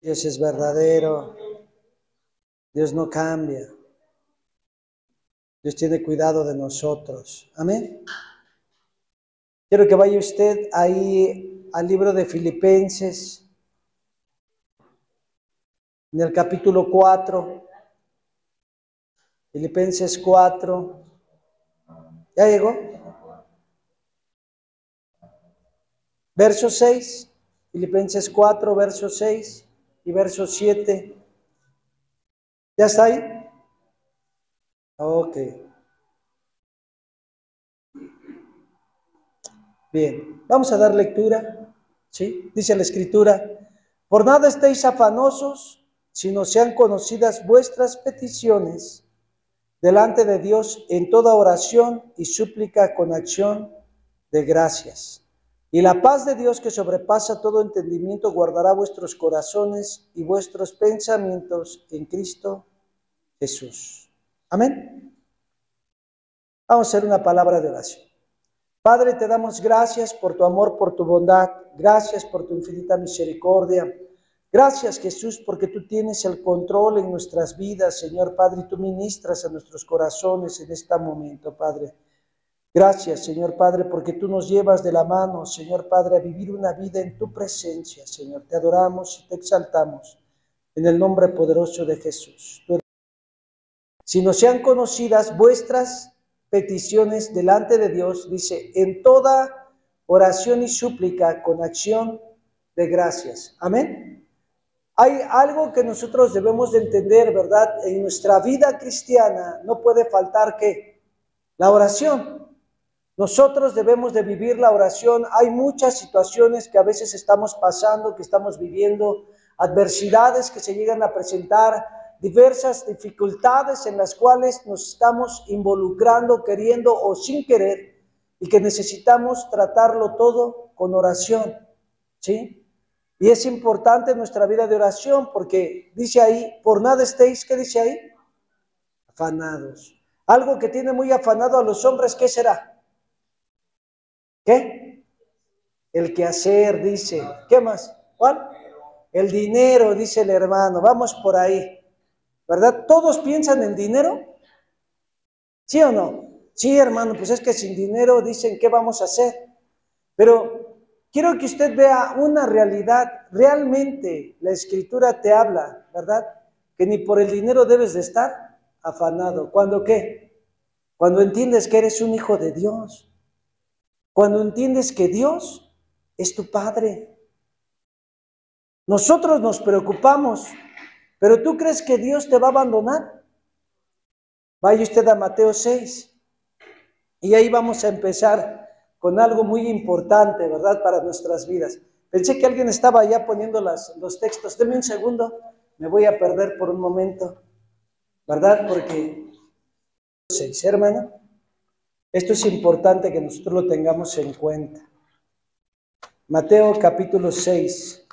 Dios es verdadero. Dios no cambia. Dios tiene cuidado de nosotros. Amén. Quiero que vaya usted ahí al libro de Filipenses, en el capítulo 4. Filipenses 4. ¿Ya llegó? Verso 6. Filipenses 4, verso 6 y verso 7. ¿Ya está ahí? Ok. Bien, vamos a dar lectura. ¿Sí? Dice la Escritura: por nada estéis afanosos, sino sean conocidas vuestras peticiones delante de Dios en toda oración y súplica con acción de gracias. Y la paz de Dios, que sobrepasa todo entendimiento, guardará vuestros corazones y vuestros pensamientos en Cristo Jesús. Amén. Vamos a hacer una palabra de oración. Padre, te damos gracias por tu amor, por tu bondad. Gracias por tu infinita misericordia. Gracias, Jesús, porque tú tienes el control en nuestras vidas, Señor Padre, y tú ministras a nuestros corazones en este momento, Padre. Gracias, Señor Padre, porque tú nos llevas de la mano, Señor Padre, a vivir una vida en tu presencia, Señor. Te adoramos y te exaltamos en el nombre poderoso de Jesús. Si no sean conocidas vuestras peticiones delante de Dios, dice, en toda oración y súplica con acción de gracias. Amén. Hay algo que nosotros debemos de entender, ¿verdad? En nuestra vida cristiana no puede faltar ¿qué? La oración. Nosotros debemos de vivir la oración. Hay muchas situaciones que a veces estamos pasando, que estamos viviendo, adversidades que se llegan a presentar, diversas dificultades en las cuales nos estamos involucrando, queriendo o sin querer, y que necesitamos tratarlo todo con oración, ¿sí? Y es importante nuestra vida de oración porque dice ahí, por nada estéis, ¿qué dice ahí? Afanados. Algo que tiene muy afanado a los hombres, ¿qué será? ¿Qué? El quehacer, dice. ¿Qué más? ¿Cuál? El dinero, dice el hermano. Vamos por ahí. ¿Verdad? ¿Todos piensan en dinero? ¿Sí o no? Sí, hermano, pues es que sin dinero dicen, ¿qué vamos a hacer? Pero quiero que usted vea una realidad. Realmente la Escritura te habla, ¿verdad? Que ni por el dinero debes de estar afanado. ¿Cuándo qué? Cuando entiendes que eres un hijo de Dios. Cuando entiendes que Dios es tu Padre. Nosotros nos preocupamos, pero ¿tú crees que Dios te va a abandonar? Vaya usted a Mateo 6 y ahí vamos a empezar con algo muy importante, ¿verdad? Para nuestras vidas. Pensé que alguien estaba allá poniendo los textos. Deme un segundo, me voy a perder por un momento, ¿verdad? Porque 6, hermano. Esto es importante que nosotros lo tengamos en cuenta. Mateo capítulo 6.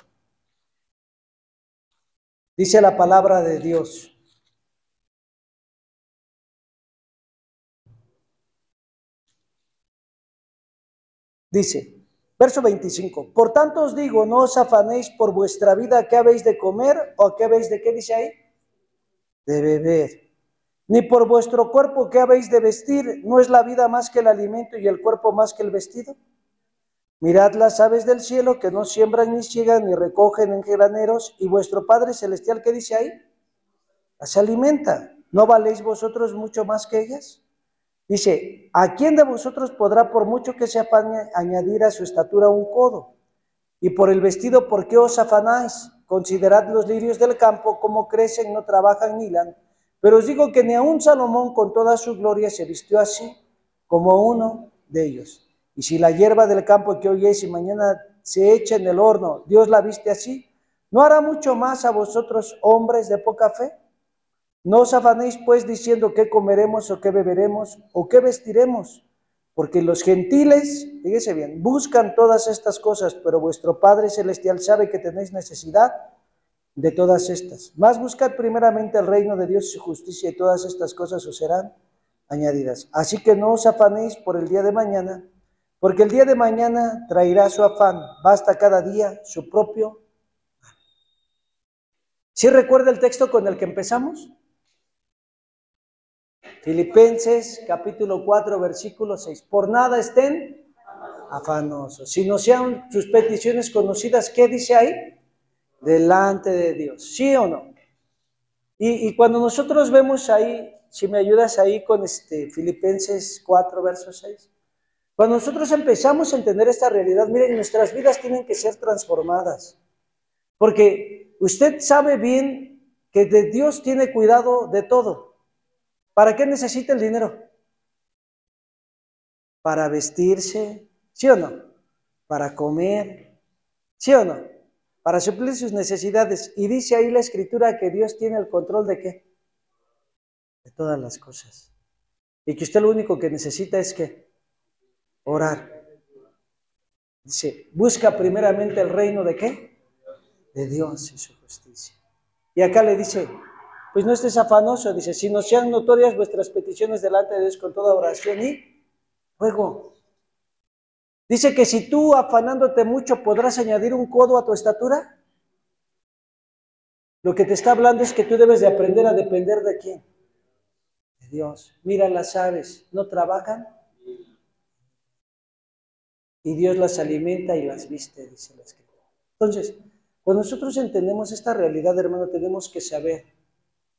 Dice la palabra de Dios. Dice, verso 25, por tanto os digo, no os afanéis por vuestra vida, ¿qué habéis de comer? ¿O qué habéis de qué dice ahí? De beber. Ni por vuestro cuerpo, ¿qué habéis de vestir? ¿No es la vida más que el alimento y el cuerpo más que el vestido? Mirad las aves del cielo, que no siembran ni ciegan ni recogen en graneros, y vuestro Padre Celestial, ¿qué dice ahí? Las alimenta. ¿No valéis vosotros mucho más que ellas? Dice, ¿a quién de vosotros podrá, por mucho que se afane, añadir a su estatura un codo? Y por el vestido, ¿por qué os afanáis? Considerad los lirios del campo, cómo crecen, no trabajan ni hilan. Pero os digo que ni aun Salomón con toda su gloria se vistió así como uno de ellos. Y si la hierba del campo que hoy es y mañana se echa en el horno, Dios la viste así, ¿no hará mucho más a vosotros, hombres de poca fe? No os afanéis pues diciendo qué comeremos o qué beberemos o qué vestiremos, porque los gentiles, fíjese bien, buscan todas estas cosas, pero vuestro Padre Celestial sabe que tenéis necesidad de todas estas. Mas buscad primeramente el reino de Dios y su justicia, y todas estas cosas os serán añadidas. Así que no os afanéis por el día de mañana, porque el día de mañana traerá su afán. Basta cada día su propio. ¿Sí recuerda el texto con el que empezamos? Filipenses capítulo 4, versículo 6. Por nada estén afanosos, si no sean sus peticiones conocidas, ¿qué dice ahí? Delante de Dios, ¿sí o no? Y cuando nosotros vemos ahí, si me ayudas ahí con Filipenses 4, verso 6, cuando nosotros empezamos a entender esta realidad, miren, nuestras vidas tienen que ser transformadas, porque usted sabe bien que de Dios tiene cuidado de todo. ¿Para qué necesita el dinero? Para vestirse, ¿sí o no? Para comer, ¿sí o no? Para suplir sus necesidades. Y dice ahí la Escritura que Dios tiene el control ¿de qué? De todas las cosas. Y que usted lo único que necesita es ¿qué? Orar. Dice, busca primeramente el reino ¿de qué? De Dios y su justicia. Y acá le dice, pues no estés afanoso, dice, sino sean notorias vuestras peticiones delante de Dios con toda oración y ruego. Dice que si tú afanándote mucho podrás añadir un codo a tu estatura. Lo que te está hablando es que tú debes de aprender a depender ¿de quién? De Dios. Mira las aves, no trabajan y Dios las alimenta y las viste, dice la Escritura. Entonces, cuando nosotros entendemos esta realidad, hermano, tenemos que saber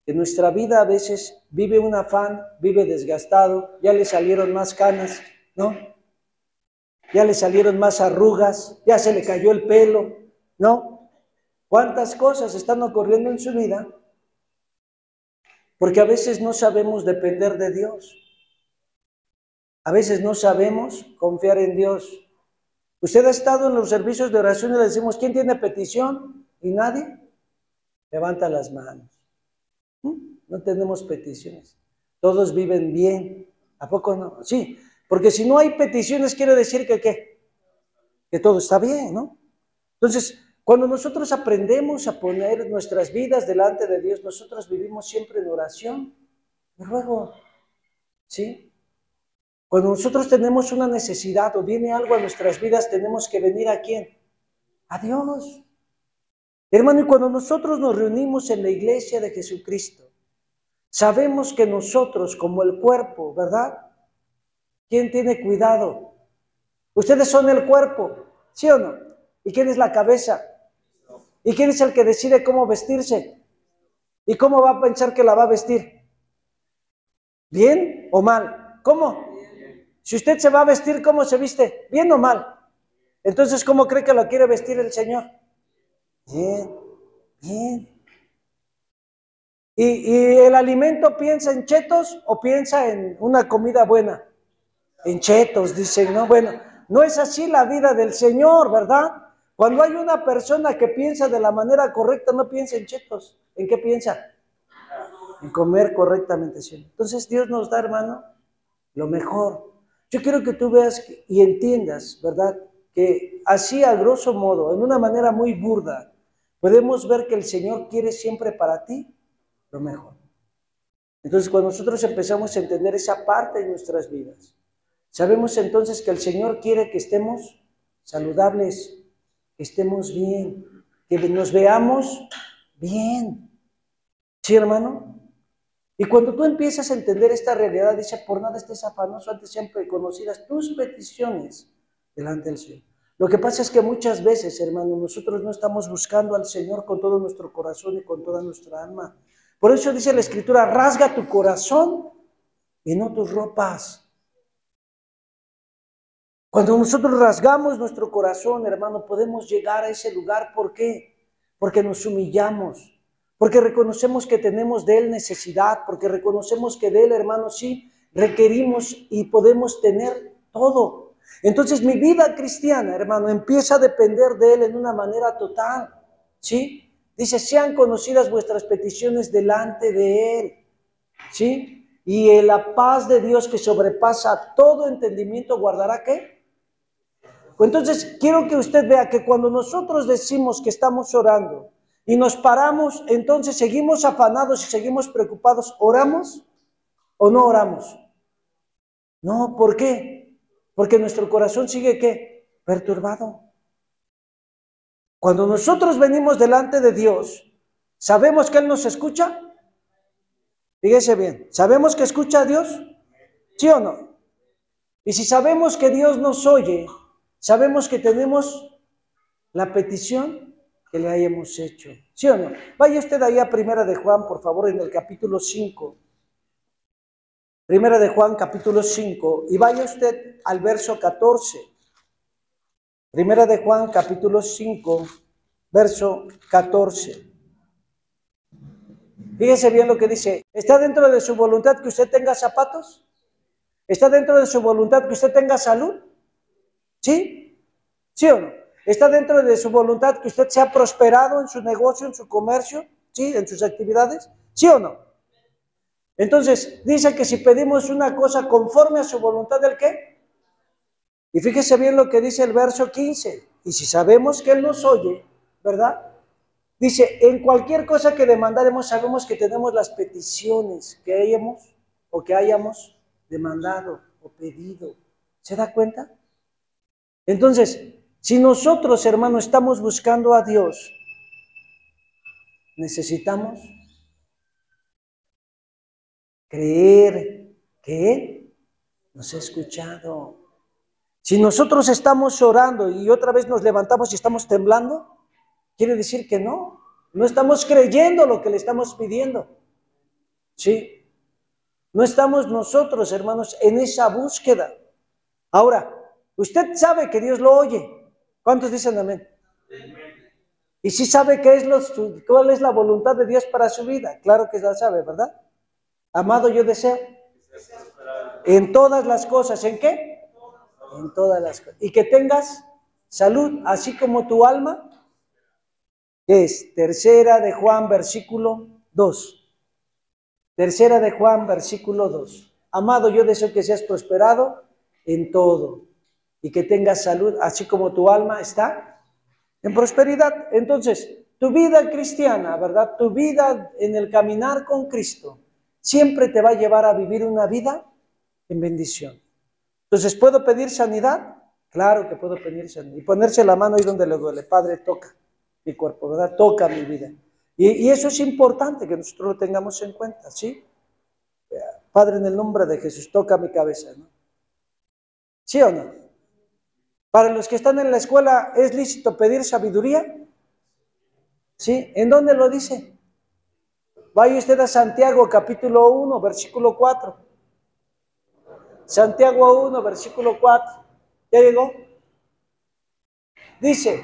que nuestra vida a veces vive un afán, vive desgastado, ya le salieron más canas, ¿no? Ya le salieron más arrugas, ya se le cayó el pelo, ¿no? ¿Cuántas cosas están ocurriendo en su vida? Porque a veces no sabemos depender de Dios. A veces no sabemos confiar en Dios. Usted ha estado en los servicios de oración y le decimos, ¿quién tiene petición? ¿Y nadie? Levanta las manos. No tenemos peticiones. Todos viven bien. ¿A poco no? Sí, porque si no hay peticiones quiere decir que ¿qué? Que todo está bien, ¿no? Entonces, cuando nosotros aprendemos a poner nuestras vidas delante de Dios, nosotros vivimos siempre en oración y ruego, ¿sí? Cuando nosotros tenemos una necesidad o viene algo a nuestras vidas, tenemos que venir ¿a quién? A Dios. Hermano, y cuando nosotros nos reunimos en la iglesia de Jesucristo, sabemos que nosotros como el cuerpo, ¿verdad? ¿Quién tiene cuidado? Ustedes son el cuerpo, ¿sí o no? ¿Y quién es la cabeza? ¿Y quién es el que decide cómo vestirse? ¿Y cómo va a pensar que la va a vestir? ¿Bien o mal? ¿Cómo? Si usted se va a vestir, ¿cómo se viste? ¿Bien o mal? Entonces, ¿cómo cree que lo quiere vestir el Señor? Bien, bien. ¿Y el alimento piensa en chetos o piensa en una comida buena? En chetos, dicen, ¿no? Bueno, no es así la vida del Señor, ¿verdad? Cuando hay una persona que piensa de la manera correcta, no piensa en chetos. ¿En qué piensa? En comer correctamente, ¿sí? Entonces Dios nos da, hermano, lo mejor. Yo quiero que tú veas y entiendas, ¿verdad? Que así a grosso modo, en una manera muy burda, podemos ver que el Señor quiere siempre para ti lo mejor. Entonces, cuando nosotros empezamos a entender esa parte de nuestras vidas, sabemos entonces que el Señor quiere que estemos saludables, que estemos bien, que nos veamos bien. ¿Sí, hermano? Y cuando tú empiezas a entender esta realidad, dice, por nada estés afanoso, antes siempre conocidas tus peticiones delante del Señor. Lo que pasa es que muchas veces, hermano, nosotros no estamos buscando al Señor con todo nuestro corazón y con toda nuestra alma. Por eso dice la Escritura, rasga tu corazón y no tus ropas. Cuando nosotros rasgamos nuestro corazón, hermano, podemos llegar a ese lugar. ¿Por qué? Porque nos humillamos. Porque reconocemos que tenemos de Él necesidad, porque reconocemos que de Él, hermano, sí, requerimos y podemos tener todo. Entonces mi vida cristiana, hermano, empieza a depender de Él en una manera total, ¿sí? Dice, sean conocidas vuestras peticiones delante de Él, ¿sí? Y la paz de Dios que sobrepasa todo entendimiento, ¿guardará qué? Entonces, quiero que usted vea que cuando nosotros decimos que estamos orando, y nos paramos, entonces seguimos afanados y seguimos preocupados. ¿Oramos o no oramos? No, ¿por qué? Porque nuestro corazón sigue ¿qué? Perturbado. Cuando nosotros venimos delante de Dios, ¿Sabemos que Él nos escucha? Fíjese bien, ¿sabemos que escucha a Dios? ¿Sí o no? Y si sabemos que Dios nos oye, sabemos que tenemos la petición que le hayamos hecho. ¿Sí o no? Vaya usted ahí a Primera de Juan, por favor, en el capítulo 5. Primera de Juan, capítulo 5, y vaya usted al verso 14. Primera de Juan, capítulo 5, verso 14. Fíjese bien lo que dice. ¿Está dentro de su voluntad que usted tenga zapatos? ¿Está dentro de su voluntad que usted tenga salud? ¿Sí? ¿Sí o no? ¿Está dentro de su voluntad que usted sea prosperado en su negocio, en su comercio? ¿Sí? ¿En sus actividades? ¿Sí o no? Entonces, dice que si pedimos una cosa conforme a su voluntad, ¿el qué? Y fíjese bien lo que dice el verso 15. Y si sabemos que Él nos oye, ¿verdad? Dice, en cualquier cosa que demandaremos, sabemos que tenemos las peticiones que hayamos demandado o pedido. ¿Se da cuenta? Entonces, si nosotros, hermanos, estamos buscando a Dios, necesitamos creer que Él nos ha escuchado. Si nosotros estamos orando y otra vez nos levantamos y estamos temblando, quiere decir que no estamos creyendo lo que le estamos pidiendo. ¿Sí? No estamos nosotros, hermanos, en esa búsqueda. Ahora, usted sabe que Dios lo oye. ¿Cuántos dicen amén? Y sí sabe cuál es la voluntad de Dios para su vida. Claro que la sabe, ¿verdad? Amado, yo deseo en todas las cosas. ¿En qué? En todas las cosas. Y que tengas salud, así como tu alma. Es Tercera de Juan, versículo 2. Tercera de Juan, versículo 2. Amado, yo deseo que seas prosperado en todo y que tengas salud, así como tu alma está en prosperidad. Entonces, tu vida cristiana, ¿verdad? Tu vida en el caminar con Cristo siempre te va a llevar a vivir una vida en bendición. Entonces, ¿puedo pedir sanidad? Claro que puedo pedir sanidad. Y ponerse la mano ahí donde le duele. Padre, toca mi cuerpo, ¿verdad? Toca mi vida. Y eso es importante que nosotros lo tengamos en cuenta, ¿sí? Padre, en el nombre de Jesús, toca mi cabeza, ¿no? ¿Sí o no? Para los que están en la escuela, ¿es lícito pedir sabiduría? ¿Sí? ¿En dónde lo dice? Vaya usted a Santiago, capítulo 1, versículo 4. Santiago 1, versículo 4. ¿Ya llegó? Dice,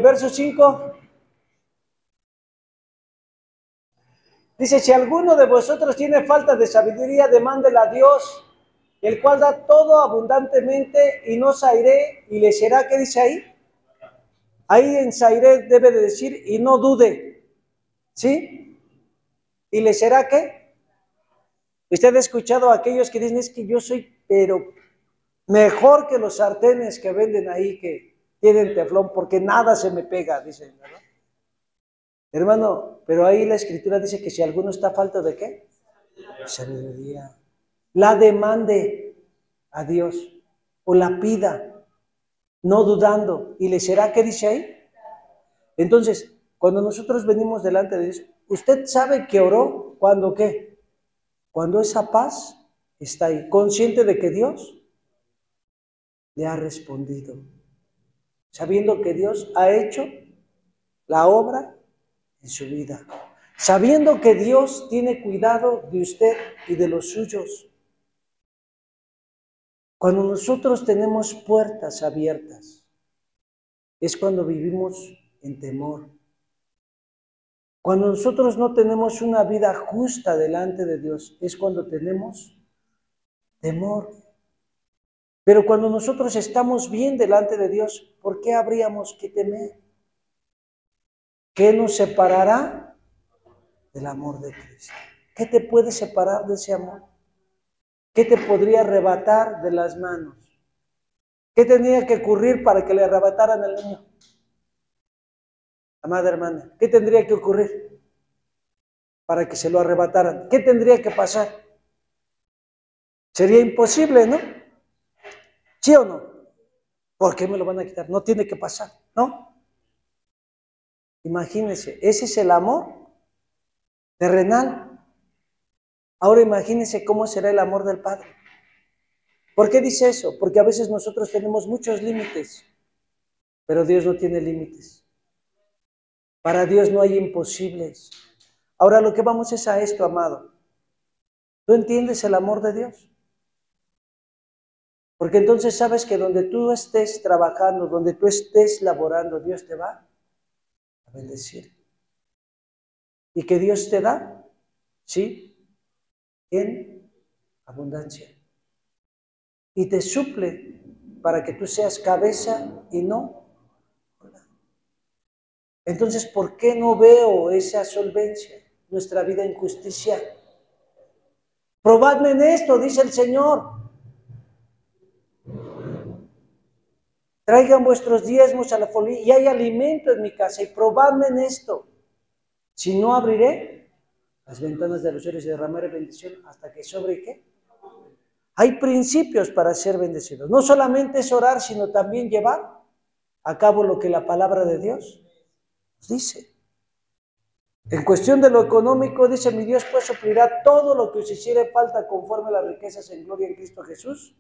verso 5. Dice, si alguno de vosotros tiene falta de sabiduría, demándela a Dios, el cual da todo abundantemente y no sairé y le será, ¿qué dice ahí? Ahí en sairé debe de decir, y no dude, ¿sí? ¿Y le será qué? Usted ha escuchado a aquellos que dicen, es que yo soy, pero mejor que los sartenes que venden ahí, que tienen teflón, porque nada se me pega, dicen, ¿verdad? Hermano, pero ahí la escritura dice que si alguno está falto de qué? Sabiduría. La demande a Dios o la pida, no dudando. ¿Y le será qué dice ahí? Entonces, cuando nosotros venimos delante de Dios, ¿usted sabe que oró cuando qué? Cuando esa paz está ahí, consciente de que Dios le ha respondido, sabiendo que Dios ha hecho la obra en su vida, sabiendo que Dios tiene cuidado de usted y de los suyos. Cuando nosotros tenemos puertas abiertas, es cuando vivimos en temor. Cuando nosotros no tenemos una vida justa delante de Dios, es cuando tenemos temor. Pero cuando nosotros estamos bien delante de Dios, ¿por qué habríamos que temer? ¿Qué nos separará del amor de Cristo? ¿Qué te puede separar de ese amor? ¿Qué te podría arrebatar de las manos? ¿Qué tenía que ocurrir para que le arrebataran al niño? Amada hermana, ¿qué tendría que ocurrir para que se lo arrebataran? ¿Qué tendría que pasar? Sería imposible, ¿no? ¿Sí o no? ¿Por qué me lo van a quitar? No tiene que pasar, ¿no? Imagínense, ese es el amor terrenal. Ahora imagínense cómo será el amor del Padre. ¿Por qué dice eso? Porque a veces nosotros tenemos muchos límites, pero Dios no tiene límites. Para Dios no hay imposibles. Ahora lo que vamos es a esto, amado. ¿Tú entiendes el amor de Dios? Porque entonces sabes que donde tú estés trabajando, donde tú estés laborando, Dios te va a bendecir. Y que Dios te da, ¿sí? En abundancia. Y te suple para que tú seas cabeza y no cola. Entonces, ¿por qué no veo esa solvencia? Nuestra vida en justicia. Probadme en esto, dice el Señor. Traigan vuestros diezmos a la folía y hay alimento en mi casa y probadme en esto. Si no, abriré las ventanas de los cielos y derramaré bendición hasta que sobre ¿qué? Hay principios para ser bendecidos. No solamente es orar, sino también llevar a cabo lo que la palabra de Dios nos dice. En cuestión de lo económico, dice, mi Dios pues suplirá todo lo que os hiciere falta conforme a las riquezas en gloria en Cristo Jesús,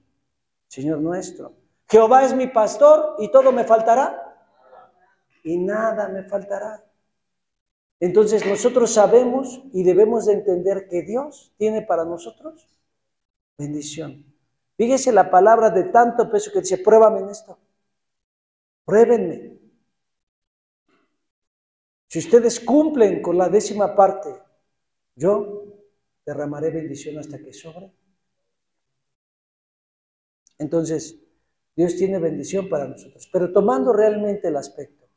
Señor nuestro. Jehová es mi pastor y todo me faltará y nada me faltará. Entonces nosotros sabemos y debemos de entender que Dios tiene para nosotros bendición. Fíjese la palabra de tanto peso que dice, pruébame en esto, pruébenme. Si ustedes cumplen con la 10ª parte, yo derramaré bendición hasta que sobre. Entonces, Dios tiene bendición para nosotros, pero tomando realmente el aspecto,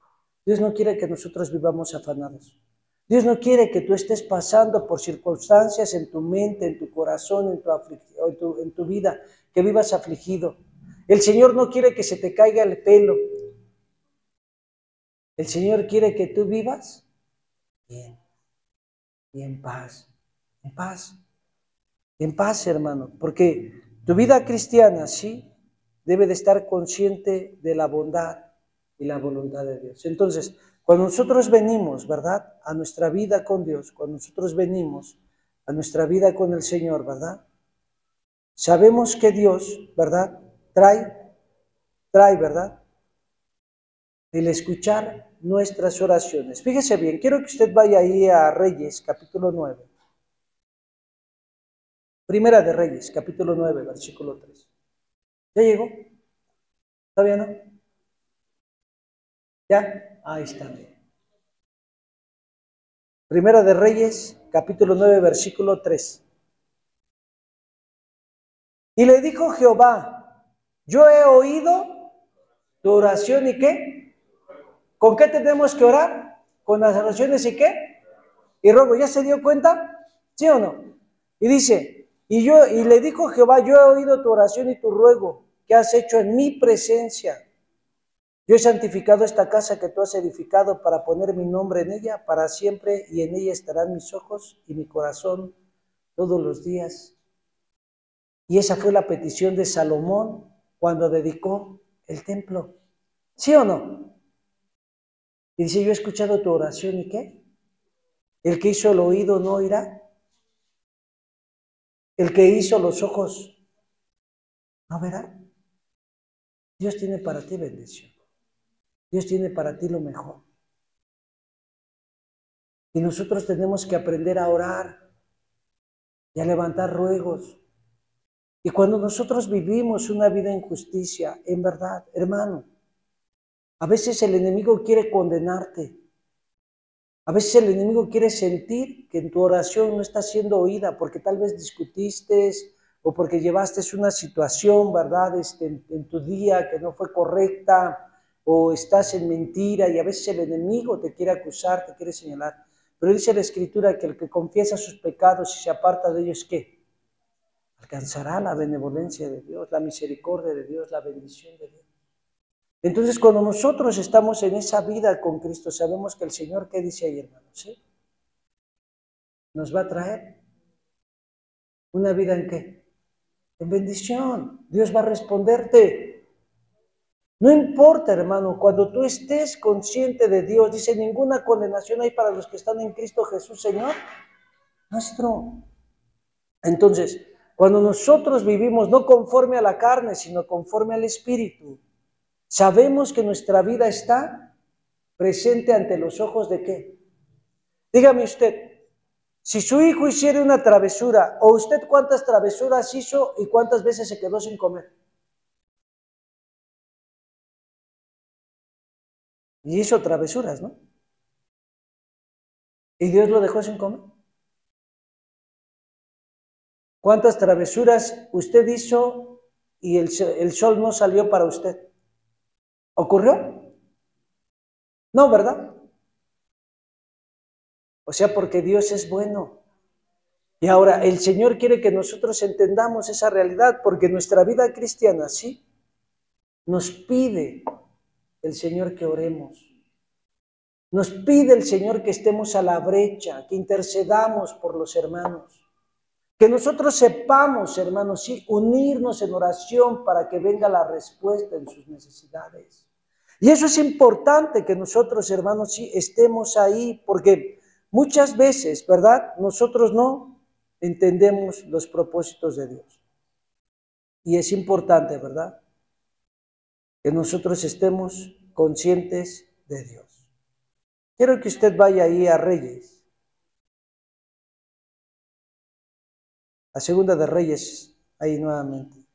Dios no quiere que nosotros vivamos afanados. Dios no quiere que tú estés pasando por circunstancias en tu mente, en tu corazón, en tu vida, que vivas afligido. El Señor no quiere que se te caiga el pelo. El Señor quiere que tú vivas bien y en paz, en paz, hermano, porque tu vida cristiana, sí, debe de estar consciente de la bondad y la voluntad de Dios. Entonces, cuando nosotros venimos, ¿verdad?, a nuestra vida con Dios, cuando nosotros venimos a nuestra vida con el Señor, ¿verdad?, sabemos que Dios, ¿verdad?, trae, ¿verdad?, el escuchar nuestras oraciones. Fíjese bien, quiero que usted vaya ahí a Reyes, capítulo 9. Primera de Reyes, capítulo 9, versículo 3. ¿Ya llegó? ¿Todavía no? ¿Ya? Ahí está. Primera de Reyes, capítulo 9, versículo 3. Y le dijo Jehová, yo he oído tu oración y ¿qué? ¿Con qué tenemos que orar? ¿Con las oraciones y qué? Y ruego, ¿ya se dio cuenta? ¿Sí o no? Y dice, y le dijo Jehová, yo he oído tu oración y tu ruego que has hecho en mi presencia. Yo he santificado esta casa que tú has edificado para poner mi nombre en ella para siempre, y en ella estarán mis ojos y mi corazón todos los días. Y esa fue la petición de Salomón cuando dedicó el templo. ¿Sí o no? Y dice, yo he escuchado tu oración, ¿y qué? El que hizo el oído no oirá. El que hizo los ojos no verá. Dios tiene para ti bendición. Dios tiene para ti lo mejor. Y nosotros tenemos que aprender a orar y a levantar ruegos. Y cuando nosotros vivimos una vida en justicia, en verdad, hermano, a veces el enemigo quiere condenarte. A veces el enemigo quiere sentir que en tu oración no está siendo oída porque tal vez discutiste o porque llevaste una situación, ¿verdad?, en tu día que no fue correcta, o estás en mentira, y a veces el enemigo te quiere acusar, te quiere señalar. Pero dice la Escritura que el que confiesa sus pecados y se aparta de ellos, ¿qué? Alcanzará la benevolencia de Dios, la misericordia de Dios, la bendición de Dios. Entonces, cuando nosotros estamos en esa vida con Cristo, sabemos que el Señor, ¿qué dice ahí, hermanos? ¿Sí? Nos va a traer una vida ¿en qué? En bendición. Dios va a responderte. No importa, hermano, cuando tú estés consciente de Dios, dice, ninguna condenación hay para los que están en Cristo Jesús, Señor nuestro. Entonces, cuando nosotros vivimos no conforme a la carne, sino conforme al Espíritu, sabemos que nuestra vida está presente ante los ojos de ¿qué? Dígame usted, si su hijo hiciera una travesura, o usted cuántas travesuras hizo y cuántas veces se quedó sin comer. Y hizo travesuras, ¿no? ¿Y Dios lo dejó sin comer? ¿Cuántas travesuras usted hizo y el sol no salió para usted? ¿Ocurrió? No, ¿verdad? O sea, porque Dios es bueno. Y ahora el Señor quiere que nosotros entendamos esa realidad, porque nuestra vida cristiana, sí, nos pide el Señor que oremos. Nos pide el Señor que estemos a la brecha, que intercedamos por los hermanos. Que nosotros sepamos, hermanos, sí, unirnos en oración para que venga la respuesta en sus necesidades. Y eso es importante que nosotros, hermanos, sí, estemos ahí, porque muchas veces, ¿verdad? Nosotros no entendemos los propósitos de Dios. Y es importante, ¿verdad? Que nosotros estemos conscientes de Dios. Quiero que usted vaya ahí a Reyes. A Segunda de Reyes, ahí nuevamente.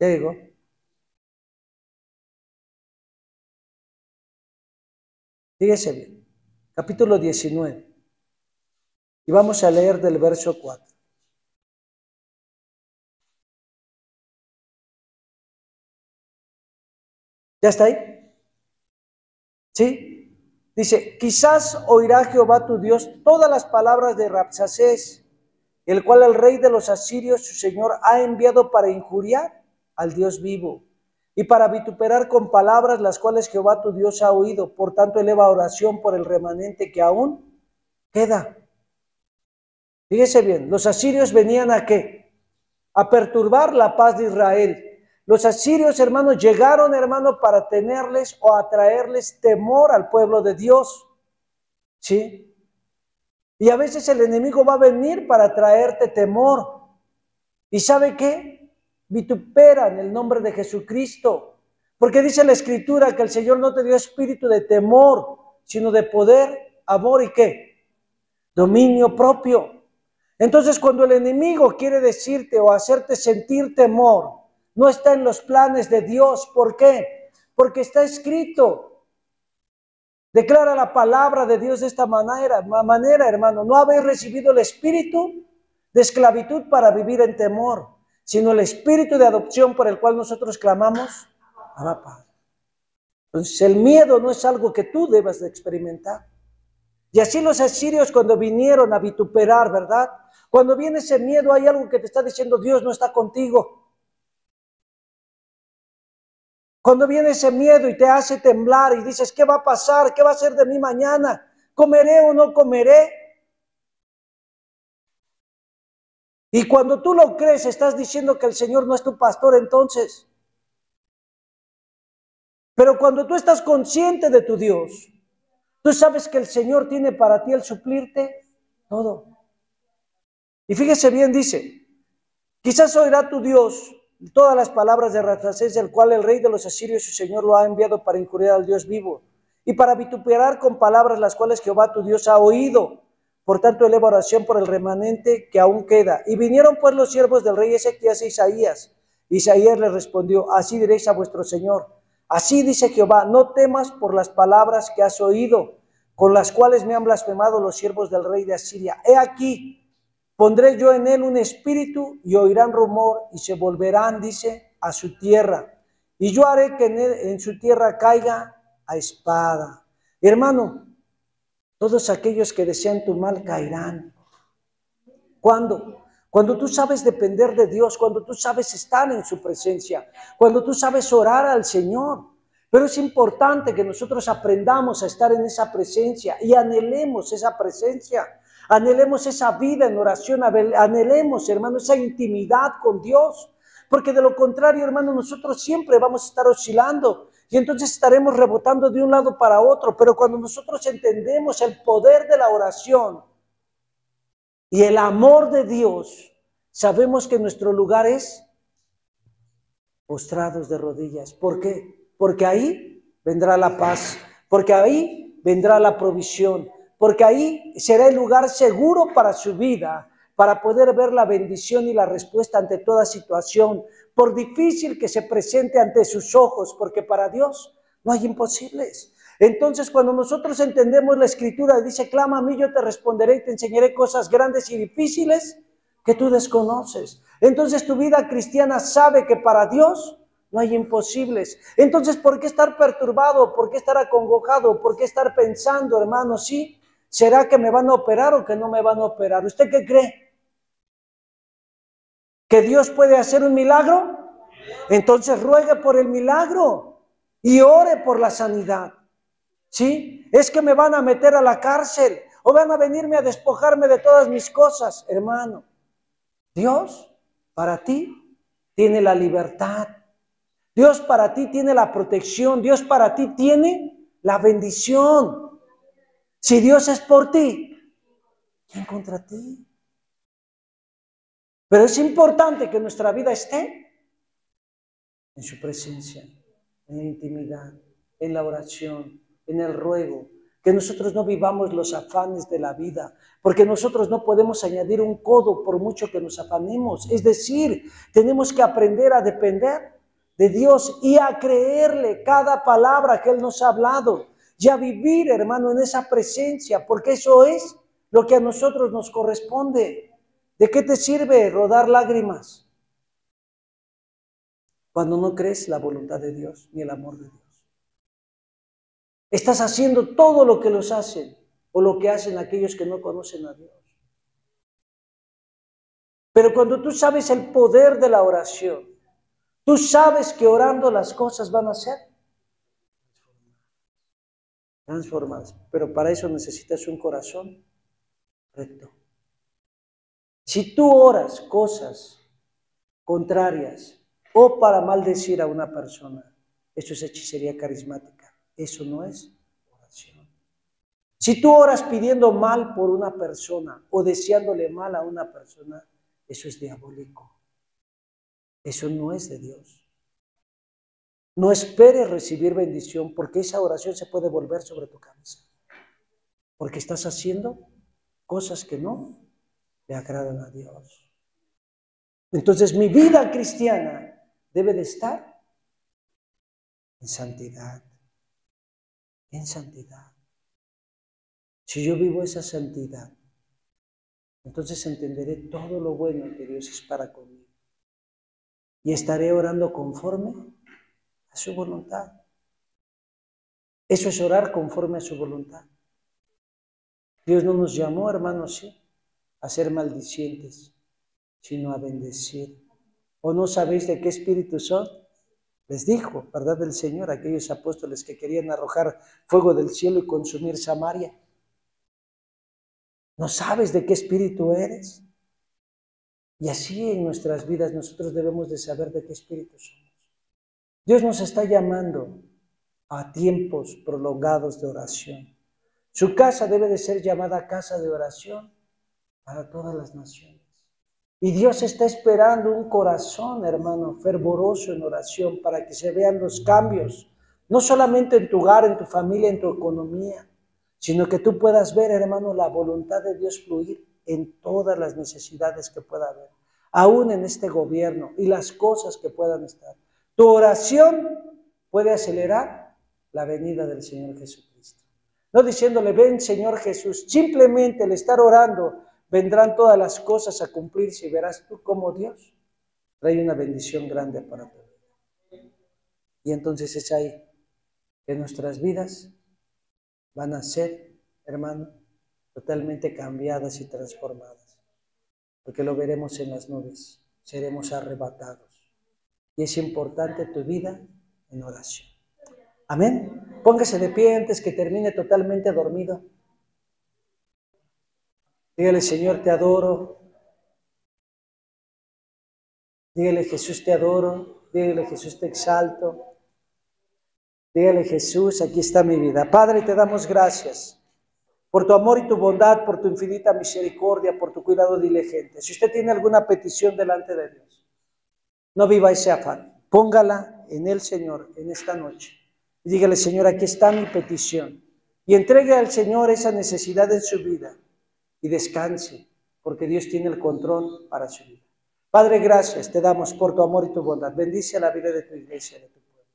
¿Ya llegó? Fíjese bien. Capítulo 19. Y vamos a leer del verso 4. ¿Ya está ahí? ¿Sí? Dice, quizás oirá Jehová tu Dios todas las palabras de Rabsacés, el cual el rey de los asirios, su señor, ha enviado para injuriar al Dios vivo y para vituperar con palabras las cuales Jehová tu Dios ha oído. Por tanto, eleva oración por el remanente que aún queda. Fíjese bien, los asirios venían ¿a qué? A perturbar la paz de Israel. Los asirios, hermanos, llegaron, hermanos, para tenerles o atraerles temor al pueblo de Dios. ¿Sí? Y a veces el enemigo va a venir para traerte temor. ¿Y sabe qué? Vituperan el nombre de Jesucristo. Porque dice la Escritura que el Señor no te dio espíritu de temor, sino de poder, amor y ¿qué? Dominio propio. Entonces, cuando el enemigo quiere decirte o hacerte sentir temor, no está en los planes de Dios. ¿Por qué? Porque está escrito. Declara la palabra de Dios de esta manera, hermano. No habéis recibido el espíritu de esclavitud para vivir en temor, sino el espíritu de adopción por el cual nosotros clamamos, Abba Padre. Entonces, el miedo no es algo que tú debas de experimentar. Y así los asirios cuando vinieron a vituperar, ¿verdad? Cuando viene ese miedo hay algo que te está diciendo, Dios no está contigo. Cuando viene ese miedo y te hace temblar y dices, ¿qué va a pasar? ¿Qué va a ser de mí mañana? ¿Comeré o no comeré? Y cuando tú lo crees, estás diciendo que el Señor no es tu pastor entonces. Pero cuando tú estás consciente de tu Dios, tú sabes que el Señor tiene para ti el suplirte todo. Y fíjese bien, dice, quizás oirá tu Dios todas las palabras de Rabsacés, el cual el rey de los asirios, su señor, lo ha enviado para injuriar al Dios vivo y para vituperar con palabras las cuales Jehová tu Dios ha oído. Por tanto, eleva oración por el remanente que aún queda. Y vinieron pues los siervos del rey Ezequías e Isaías. Isaías les respondió, así diréis a vuestro Señor. Así dice Jehová, no temas por las palabras que has oído, con las cuales me han blasfemado los siervos del rey de Asiria. He aquí, pondré yo en él un espíritu y oirán rumor y se volverán, dice, a su tierra. Y yo haré que en su tierra caiga a espada. Hermano, todos aquellos que desean tu mal caerán. ¿Cuándo? Cuando tú sabes depender de Dios, cuando tú sabes estar en su presencia, cuando tú sabes orar al Señor. Pero es importante que nosotros aprendamos a estar en esa presencia y anhelemos esa presencia. Anhelemos esa vida en oración, anhelemos, hermano, esa intimidad con Dios. Porque de lo contrario, hermano, nosotros siempre vamos a estar oscilando y entonces estaremos rebotando de un lado para otro. Pero cuando nosotros entendemos el poder de la oración y el amor de Dios, sabemos que nuestro lugar es postrados de rodillas. ¿Por qué? Porque ahí vendrá la paz, porque ahí vendrá la provisión, porque ahí será el lugar seguro para su vida, para poder ver la bendición y la respuesta ante toda situación, por difícil que se presente ante sus ojos, porque para Dios no hay imposibles. Entonces, cuando nosotros entendemos la Escritura, dice, clama a mí, yo te responderé y te enseñaré cosas grandes y difíciles que tú desconoces. Entonces tu vida cristiana sabe que para Dios no hay imposibles. Entonces, ¿por qué estar perturbado? ¿Por qué estar acongojado? ¿Por qué estar pensando, hermano? ¿Sí? ¿Será que me van a operar o que no me van a operar? ¿Usted qué cree? ¿Que Dios puede hacer un milagro? Entonces ruegue por el milagro y ore por la sanidad. ¿Sí? Es que me van a meter a la cárcel o van a venirme a despojarme de todas mis cosas, hermano. Dios para ti tiene la libertad. Dios para ti tiene la protección. Dios para ti tiene la bendición. Si Dios es por ti, ¿quién contra ti? Pero es importante que nuestra vida esté en su presencia, en la intimidad, en la oración, en el ruego. Que nosotros no vivamos los afanes de la vida, porque nosotros no podemos añadir un codo por mucho que nos afanemos. Es decir, tenemos que aprender a depender de Dios y a creerle cada palabra que Él nos ha hablado y a vivir, hermano, en esa presencia, porque eso es lo que a nosotros nos corresponde. ¿De qué te sirve rodar lágrimas cuando no crees la voluntad de Dios ni el amor de Dios? Estás haciendo todo lo que los hacen o lo que hacen aquellos que no conocen a Dios. Pero cuando tú sabes el poder de la oración, tú sabes que orando las cosas van a ser transformadas. Pero para eso necesitas un corazón recto. Si tú oras cosas contrarias o para maldecir a una persona, eso es hechicería carismática. Eso no es oración. Si tú oras pidiendo mal por una persona o deseándole mal a una persona, eso es diabólico. Eso no es de Dios. No esperes recibir bendición porque esa oración se puede volver sobre tu cabeza. Porque estás haciendo cosas que no le agradan a Dios. Entonces mi vida cristiana debe de estar en santidad. En santidad. Si yo vivo esa santidad, entonces entenderé todo lo bueno que Dios es para conmigo. Y estaré orando conforme a su voluntad. Eso es orar conforme a su voluntad. Dios no nos llamó, hermanos, sí, a ser maldicientes, sino a bendecir. ¿O no sabéis de qué espíritu son? Les dijo, ¿verdad? El Señor a aquellos apóstoles que querían arrojar fuego del cielo y consumir Samaria. ¿No sabes de qué espíritu eres? Y así en nuestras vidas nosotros debemos de saber de qué espíritu somos. Dios nos está llamando a tiempos prolongados de oración. Su casa debe de ser llamada casa de oración para todas las naciones. Y Dios está esperando un corazón, hermano, fervoroso en oración para que se vean los cambios, no solamente en tu hogar, en tu familia, en tu economía, sino que tú puedas ver, hermano, la voluntad de Dios fluir en todas las necesidades que pueda haber, aún en este gobierno y las cosas que puedan estar. Tu oración puede acelerar la venida del Señor Jesucristo. No diciéndole, ven Señor Jesús, simplemente el estar orando, vendrán todas las cosas a cumplirse y verás tú cómo Dios trae una bendición grande para ti. Y entonces es ahí que nuestras vidas van a ser, hermano, totalmente cambiadas y transformadas. Porque lo veremos en las nubes, seremos arrebatados. Y es importante tu vida en oración. Amén. Póngase de pie antes que termine totalmente dormido. Dígale, Señor, te adoro. Dígale, Jesús, te adoro. Dígale, Jesús, te exalto. Dígale, Jesús, aquí está mi vida. Padre, te damos gracias por tu amor y tu bondad, por tu infinita misericordia, por tu cuidado diligente. Si usted tiene alguna petición delante de Dios, no viva ese afán. Póngala en el Señor en esta noche. Y dígale, Señor, aquí está mi petición. Y entregue al Señor esa necesidad en su vida. Y descanse, porque Dios tiene el control para su vida. Padre, gracias te damos por tu amor y tu bondad. Bendice la vida de tu iglesia, de tu pueblo.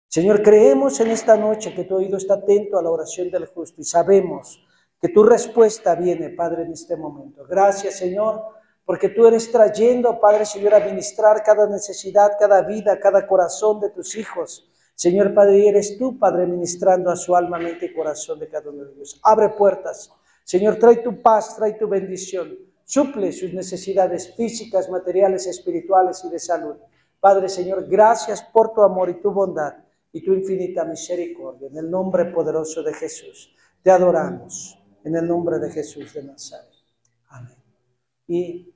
Señor, creemos en esta noche que tu oído está atento a la oración del justo y sabemos que tu respuesta viene, Padre, en este momento. Gracias, Señor, porque tú eres trayendo, Padre, Señor, a ministrar cada necesidad, cada vida, cada corazón de tus hijos. Señor, Padre, y eres tú, Padre, ministrando a su alma, mente y corazón de cada uno de ellos. Abre puertas. Señor, trae tu paz, trae tu bendición. Suple sus necesidades físicas, materiales, espirituales y de salud. Padre, Señor, gracias por tu amor y tu bondad y tu infinita misericordia. En el nombre poderoso de Jesús, te adoramos. En el nombre de Jesús de Nazaret. Amén. Y